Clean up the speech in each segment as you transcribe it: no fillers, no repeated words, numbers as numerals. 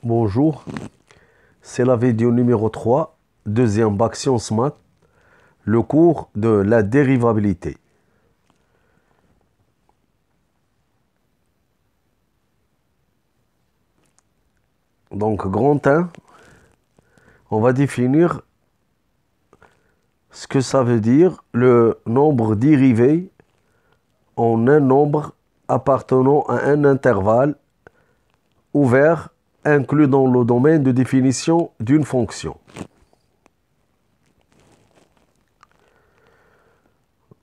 Bonjour, c'est la vidéo numéro 3, deuxième bac Sciences Maths, le cours de la dérivabilité. Donc, grand 1, on va définir ce que ça veut dire le nombre dérivé en un nombre appartenant à un intervalle ouvert inclus dans le domaine de définition d'une fonction.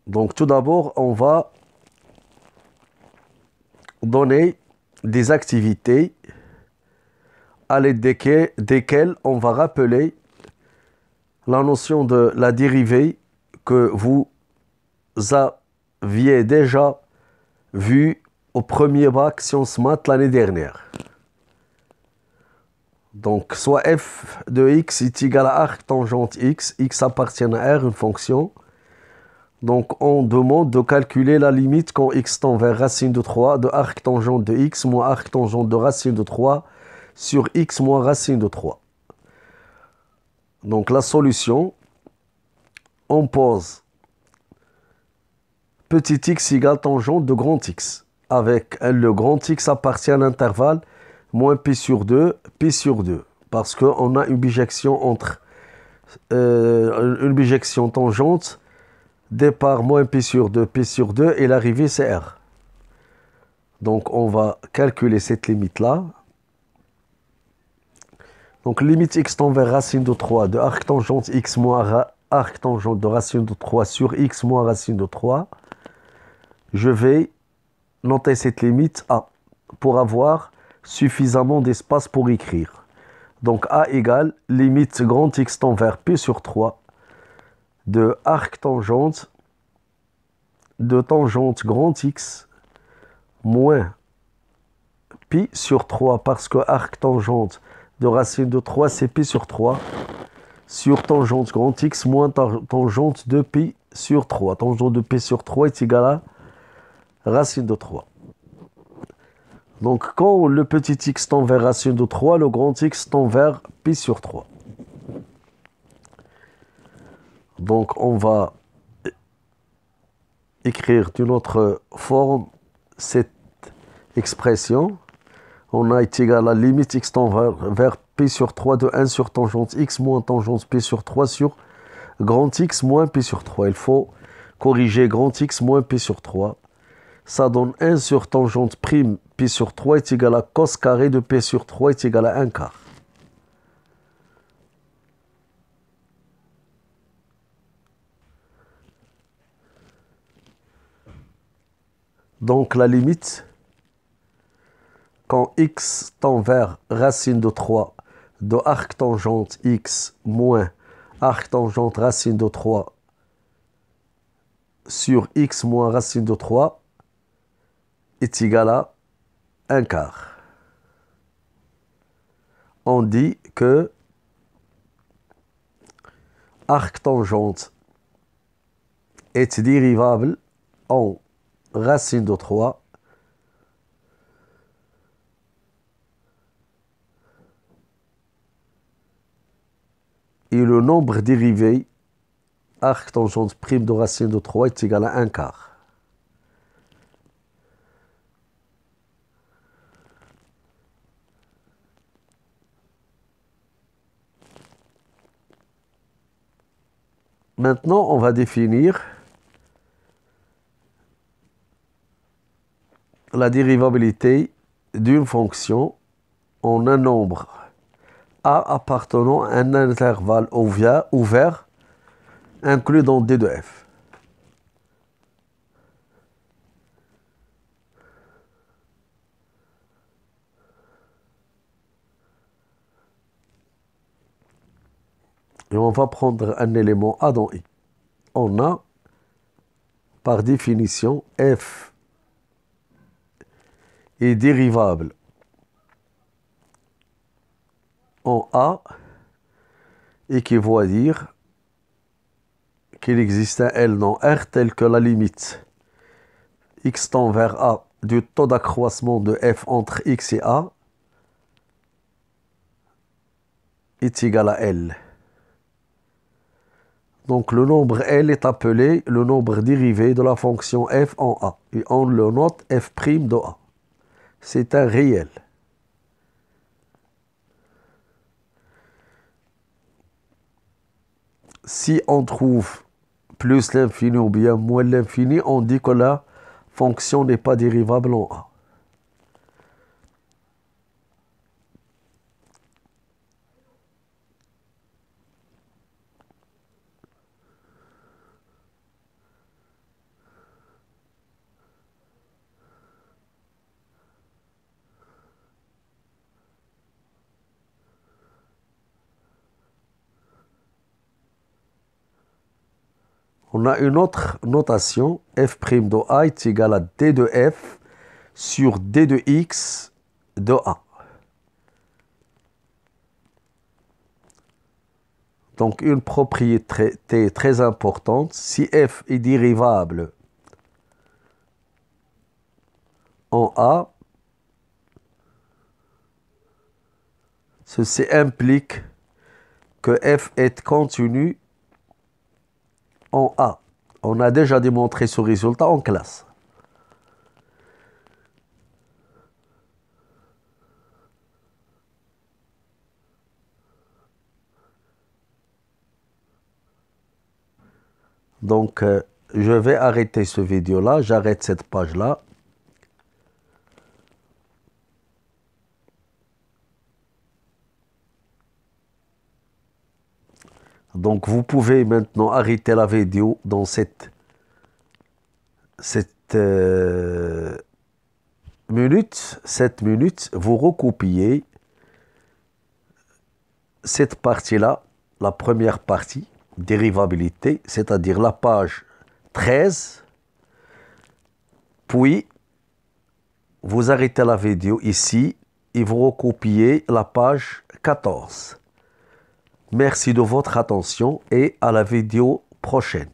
Donc tout d'abord, on va donner des activités à l'aide desquelles on va rappeler la notion de la dérivée que vous aviez déjà vue au premier bac Sciences Maths l'année dernière. Donc, soit f de x est égal à arc tangente x, x appartient à R, une fonction. Donc, on demande de calculer la limite quand x tend vers racine de 3 de arc tangente de x moins arc tangente de racine de 3 sur x moins racine de 3. Donc, la solution, on pose petit x égale tangente de grand X, avec le grand X appartient à l'intervalle moins pi sur 2, parce qu'on a une bijection entre une bijection tangente, départ moins pi sur 2, et l'arrivée c'est R. Donc on va calculer cette limite-là. Donc limite x tend vers racine de 3 de arc tangente x moins arc tangente de racine de 3 sur x moins racine de 3. Je vais noter cette limite A pour avoir suffisamment d'espace pour écrire. Donc A égale limite grand X tend vers pi sur 3 de arc tangente de tangente grand X moins pi sur 3 parce que arc tangente de racine de 3 c'est pi sur 3 sur tangente grand X moins tangente de pi sur 3. Tangente de pi sur 3 est égal à racine de 3. Donc, quand le petit x tend vers racine de 3, le grand X tend vers pi sur 3. Donc, on va écrire d'une autre forme cette expression. On a est égal à la limite x tend vers pi sur 3 de 1 sur tangente x moins tangente pi sur 3 sur grand X moins pi sur 3. Il faut corriger grand X moins pi sur 3. Ça donne 1 sur tangente prime pi sur 3 est égal à cos carré de pi sur 3 est égal à 1 quart. Donc la limite, quand x tend vers racine de 3 de arc tangente x moins arc tangente racine de 3 sur x moins racine de 3 est égal à 1 quart. On dit que arc tangente est dérivable en racine de 3 et le nombre dérivé arc tangente prime de racine de 3 est égal à 1 quart. Maintenant, on va définir la dérivabilité d'une fonction en un nombre A appartenant à un intervalle ouvert inclus dans D de F. Et on va prendre un élément A dans I. On a, par définition, F est dérivable en A équivaut à dire qu'il existe un L dans R tel que la limite x tend vers A du taux d'accroissement de F entre x et A est égal à L. Donc le nombre L est appelé le nombre dérivé de la fonction f en A. Et on le note f' de A. C'est un réel. Si on trouve plus l'infini ou bien moins l'infini, on dit que la fonction n'est pas dérivable en A. On a une autre notation, f' de A est égal à d de f sur d de x de A. Donc une propriété très importante, si f est dérivable en A, ceci implique que f est continu en A. On a déjà démontré ce résultat en classe. Donc, je vais arrêter ce vidéo-là. J'arrête cette page-là. Donc, vous pouvez maintenant arrêter la vidéo dans cette minute. 7 minutes. Vous recopiez cette partie-là, la première partie, dérivabilité, c'est-à-dire la page 13. Puis, vous arrêtez la vidéo ici et vous recopiez la page 14. Merci de votre attention et à la vidéo prochaine.